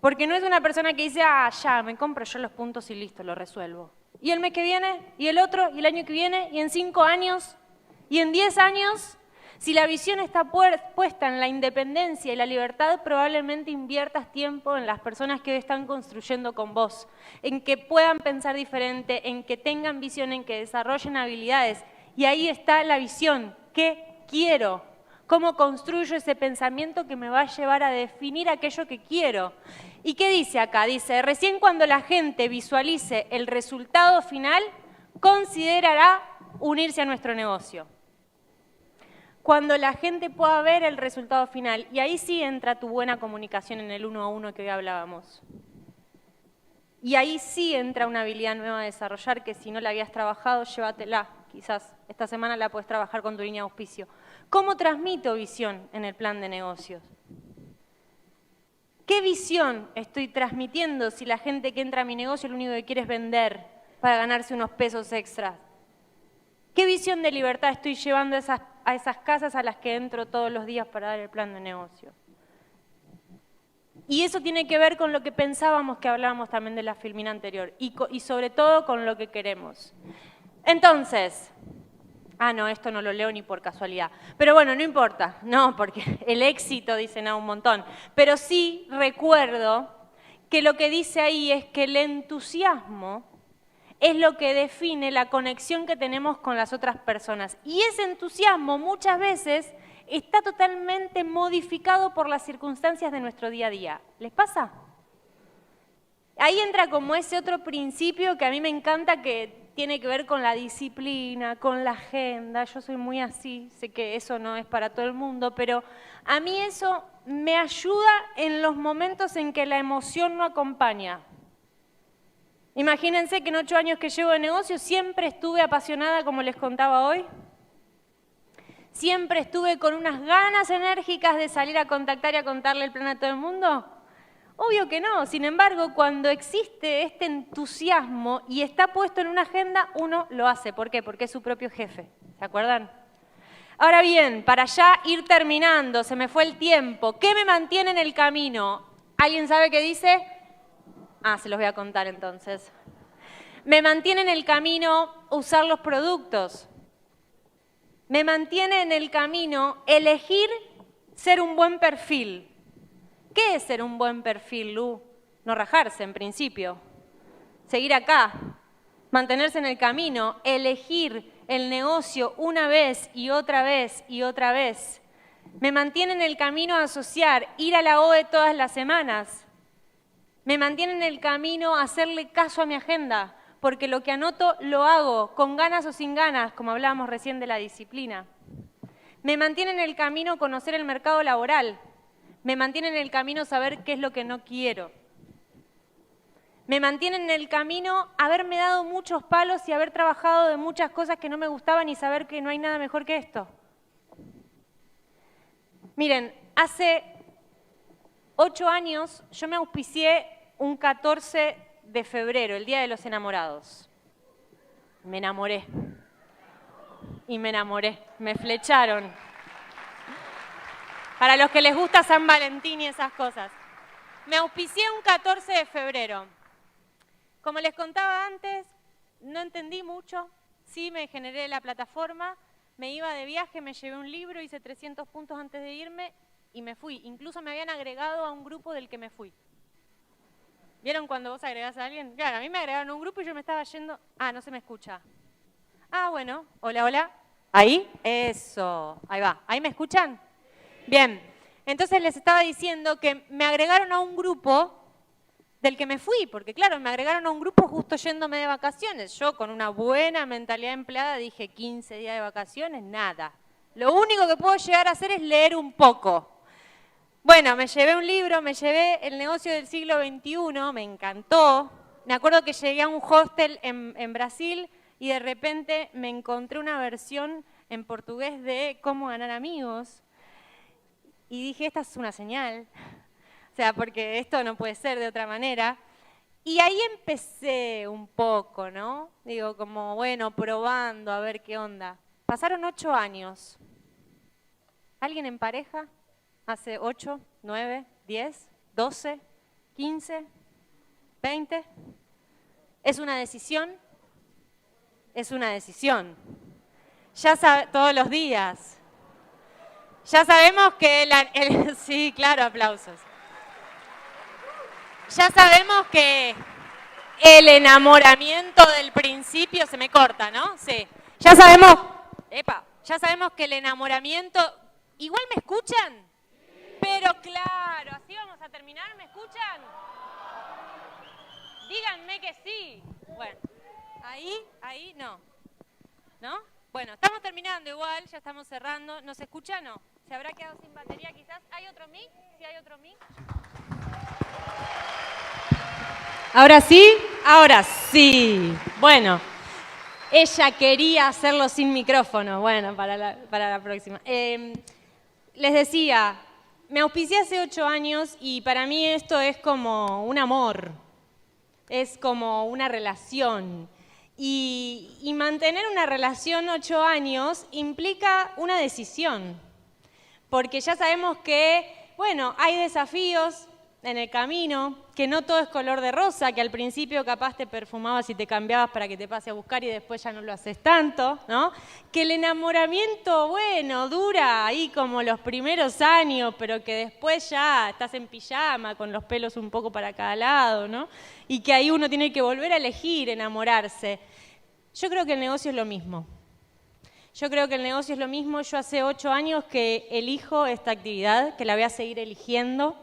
Porque no es una persona que dice, ya, me compro yo los puntos y listo, lo resuelvo. Y el mes que viene, y el otro, y el año que viene, y en 5 años, y en 10 años. Si la visión está puesta en la independencia y la libertad, probablemente inviertas tiempo en las personas que hoy están construyendo con vos, en que puedan pensar diferente, en que tengan visión, en que desarrollen habilidades. Y ahí está la visión. ¿Qué quiero? ¿Cómo construyo ese pensamiento que me va a llevar a definir aquello que quiero? ¿Y qué dice acá? Dice, recién cuando la gente visualice el resultado final, considerará unirse a nuestro negocio. Cuando la gente pueda ver el resultado final, y ahí sí entra tu buena comunicación en el 1 a 1 que hoy hablábamos. Y ahí sí entra una habilidad nueva a desarrollar que si no la habías trabajado, llévatela. Quizás esta semana la puedes trabajar con tu línea de auspicio. ¿Cómo transmito visión en el plan de negocios? ¿Qué visión estoy transmitiendo si la gente que entra a mi negocio lo único que quiere es vender para ganarse unos pesos extras? ¿Qué visión de libertad estoy llevando a esas casas a las que entro todos los días para dar el plan de negocio? Y eso tiene que ver con lo que pensábamos que hablábamos también de la filmina anterior y sobre todo con lo que queremos. Entonces, no, esto no lo leo ni por casualidad. Pero bueno, no importa, no, porque el éxito dicen un montón. Pero sí recuerdo que lo que dice ahí es que el entusiasmo es lo que define la conexión que tenemos con las otras personas. Y ese entusiasmo muchas veces está totalmente modificado por las circunstancias de nuestro día a día. ¿Les pasa? Ahí entra como ese otro principio que a mí me encanta, que tiene que ver con la disciplina, con la agenda. Yo soy muy así, sé que eso no es para todo el mundo, pero a mí eso me ayuda en los momentos en que la emoción no acompaña. Imagínense que en 8 años que llevo de negocio siempre estuve apasionada, como les contaba hoy. Siempre estuve con unas ganas enérgicas de salir a contactar y a contarle el plan a todo el mundo. Obvio que no. Sin embargo, cuando existe este entusiasmo y está puesto en una agenda, uno lo hace. ¿Por qué? Porque es su propio jefe. ¿Se acuerdan? Ahora bien, para ya ir terminando, se me fue el tiempo. ¿Qué me mantiene en el camino? ¿Alguien sabe qué dice? Se los voy a contar entonces. Me mantiene en el camino usar los productos. Me mantiene en el camino elegir ser un buen perfil. ¿Qué es ser un buen perfil, Lu? No rajarse, en principio. Seguir acá, mantenerse en el camino, elegir el negocio una vez y otra vez y otra vez. Me mantiene en el camino a asociar, ir a la OE todas las semanas. Me mantiene en el camino a hacerle caso a mi agenda, porque lo que anoto lo hago, con ganas o sin ganas, como hablábamos recién de la disciplina. Me mantiene en el camino conocer el mercado laboral. Me mantiene en el camino saber qué es lo que no quiero. Me mantiene en el camino haberme dado muchos palos y haber trabajado de muchas cosas que no me gustaban y saber que no hay nada mejor que esto. Miren, hace 8 años yo me auspicié un 14 de febrero, el Día de los Enamorados. Me enamoré. Y me enamoré. Me flecharon. Para los que les gusta San Valentín y esas cosas. Me auspicié un 14 de febrero. Como les contaba antes, no entendí mucho. Sí, me generé la plataforma, me iba de viaje, me llevé un libro, hice 300 puntos antes de irme y me fui. Incluso me habían agregado a un grupo del que me fui. ¿Vieron cuando vos agregás a alguien? Claro, a mí me agregaron a un grupo y yo me estaba yendo... Ah, no se me escucha. Ah, bueno. Hola, hola. ¿Ahí? Eso. Ahí va. ¿Ahí me escuchan? Bien. Entonces les estaba diciendo que me agregaron a un grupo del que me fui, porque claro, me agregaron a un grupo justo yéndome de vacaciones. Yo con una buena mentalidad empleada dije 15 días de vacaciones, nada. Lo único que puedo llegar a hacer es leer un poco. Bueno, me llevé un libro, me llevé El negocio del siglo XXI, me encantó. Me acuerdo que llegué a un hostel en Brasil y de repente me encontré una versión en portugués de Cómo ganar amigos. Y dije, esta es una señal. O sea, porque esto no puede ser de otra manera. Y ahí empecé un poco, ¿no? Digo, como, bueno, probando a ver qué onda. Pasaron 8 años. ¿Alguien en pareja? ¿Hace 8, 9, 10, 12, 15, 20? ¿Es una decisión? Es una decisión. Ya sabe, todos los días. Ya sabemos que sí, claro, aplausos. Ya sabemos que el enamoramiento del principio se me corta, ¿no? Sí. Ya sabemos que el enamoramiento... ¿Igual me escuchan? Pero claro, así vamos a terminar, ¿me escuchan? Díganme que sí. Bueno, ahí no. ¿No? Bueno, estamos terminando igual, ya estamos cerrando. ¿Nos escuchan o no? ¿Se habrá quedado sin batería quizás? ¿Hay otro mic? ¿Sí hay otro mic? ¿Ahora sí? Ahora sí. Bueno, ella quería hacerlo sin micrófono. Bueno, para la próxima. Les decía, me auspicié hace 8 años y para mí esto es como un amor. Es como una relación. Y mantener una relación 8 años implica una decisión. Porque ya sabemos que, bueno, hay desafíos en el camino, que no todo es color de rosa, que al principio capaz te perfumabas y te cambiabas para que te pase a buscar y después ya no lo haces tanto, ¿no? Que el enamoramiento, bueno, dura ahí como los primeros años, pero que después ya estás en pijama con los pelos un poco para cada lado, ¿no? Y que ahí uno tiene que volver a elegir enamorarse. Yo creo que el negocio es lo mismo. Yo creo que el negocio es lo mismo. Yo hace 8 años que elijo esta actividad, que la voy a seguir eligiendo.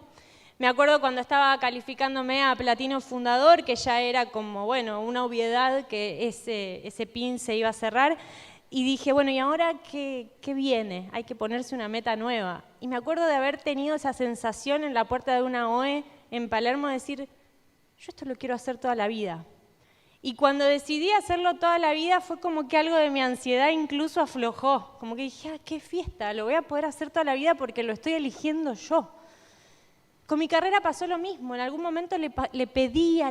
Me acuerdo cuando estaba calificándome a Platino Fundador, que ya era como, bueno, una obviedad que ese pin se iba a cerrar. Y dije, bueno, ¿y ahora qué viene? Hay que ponerse una meta nueva. Y me acuerdo de haber tenido esa sensación en la puerta de una OE en Palermo de decir, yo esto lo quiero hacer toda la vida. Y cuando decidí hacerlo toda la vida fue como que algo de mi ansiedad incluso aflojó. Como que dije, qué fiesta, lo voy a poder hacer toda la vida porque lo estoy eligiendo yo. Con mi carrera pasó lo mismo. En algún momento le pedía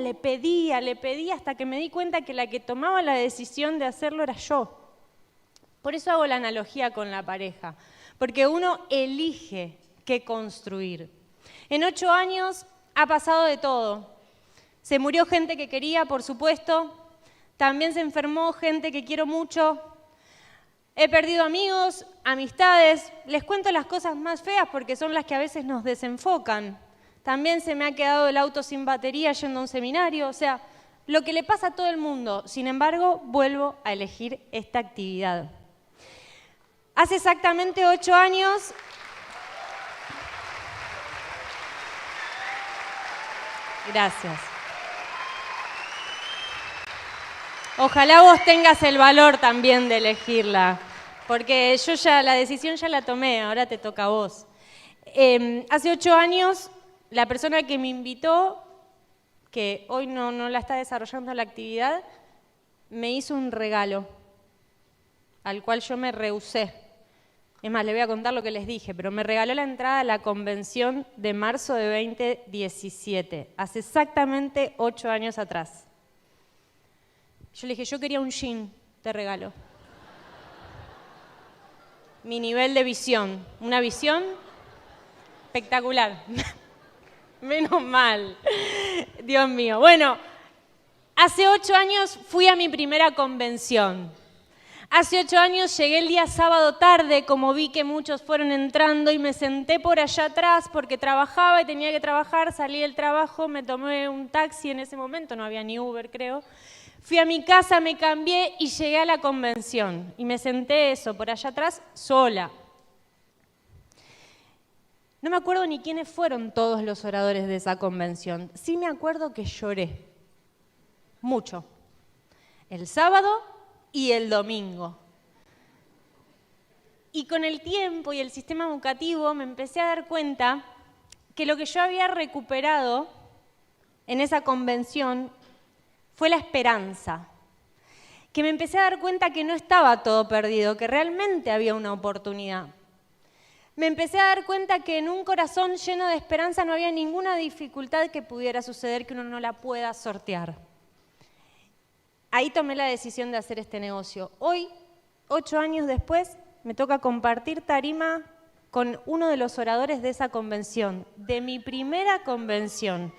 hasta que me di cuenta que la que tomaba la decisión de hacerlo era yo. Por eso hago la analogía con la pareja. Porque uno elige qué construir. En 8 años ha pasado de todo. Se murió gente que quería, por supuesto. También se enfermó gente que quiero mucho. He perdido amigos, amistades. Les cuento las cosas más feas porque son las que a veces nos desenfocan. También se me ha quedado el auto sin batería yendo a un seminario. O sea, lo que le pasa a todo el mundo. Sin embargo, vuelvo a elegir esta actividad. Hace exactamente 8 años... Gracias. Ojalá vos tengas el valor también de elegirla, porque yo ya la decisión ya la tomé, ahora te toca a vos. Hace 8 años, la persona que me invitó, que hoy no la está desarrollando la actividad, me hizo un regalo, al cual yo me rehusé. Es más, le voy a contar lo que les dije, pero me regaló la entrada a la convención de marzo de 2017, hace exactamente 8 años atrás. Yo le dije, yo quería un jean de regalo. Mi nivel de visión, una visión espectacular. Menos mal, Dios mío. Bueno, hace 8 años fui a mi primera convención. Hace 8 años llegué el día sábado tarde, como vi que muchos fueron entrando, y me senté por allá atrás porque trabajaba y tenía que trabajar. Salí del trabajo, me tomé un taxi en ese momento, no había ni Uber, creo. Fui a mi casa, me cambié y llegué a la convención. Y me senté por allá atrás, sola. No me acuerdo ni quiénes fueron todos los oradores de esa convención. Sí me acuerdo que lloré. Mucho. El sábado y el domingo. Y con el tiempo y el sistema educativo me empecé a dar cuenta que lo que yo había recuperado en esa convención fue la esperanza. Que me empecé a dar cuenta que no estaba todo perdido, que realmente había una oportunidad. Me empecé a dar cuenta que en un corazón lleno de esperanza no había ninguna dificultad que pudiera suceder que uno no la pueda sortear. Ahí tomé la decisión de hacer este negocio. Hoy, 8 años después, me toca compartir tarima con uno de los oradores de esa convención, de mi primera convención.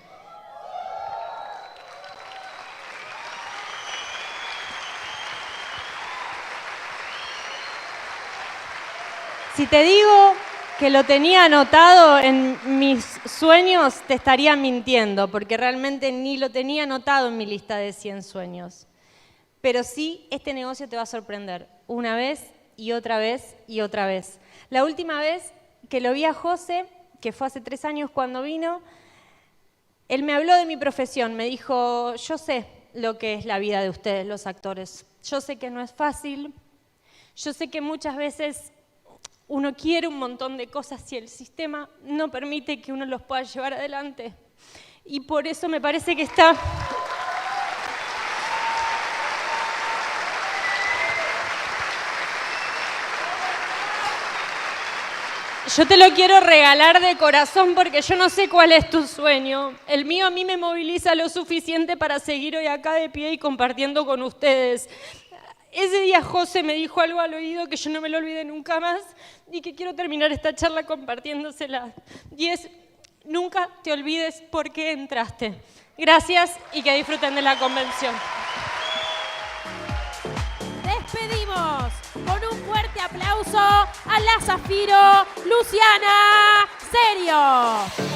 Si te digo que lo tenía anotado en mis sueños, te estaría mintiendo, porque realmente ni lo tenía anotado en mi lista de 100 sueños. Pero sí, este negocio te va a sorprender una vez y otra vez y otra vez. La última vez que lo vi a José, que fue hace 3 años cuando vino, él me habló de mi profesión, me dijo, yo sé lo que es la vida de ustedes, los actores. Yo sé que no es fácil, yo sé que muchas veces uno quiere un montón de cosas y el sistema no permite que uno los pueda llevar adelante. Y por eso me parece que está... Yo te lo quiero regalar de corazón porque yo no sé cuál es tu sueño. El mío a mí me moviliza lo suficiente para seguir hoy acá de pie y compartiendo con ustedes. Ese día José me dijo algo al oído que yo no me lo olvidé nunca más y que quiero terminar esta charla compartiéndosela. Y es, nunca te olvides por qué entraste. Gracias y que disfruten de la convención. Despedimos con un fuerte aplauso a la Zafiro Luciana Serio.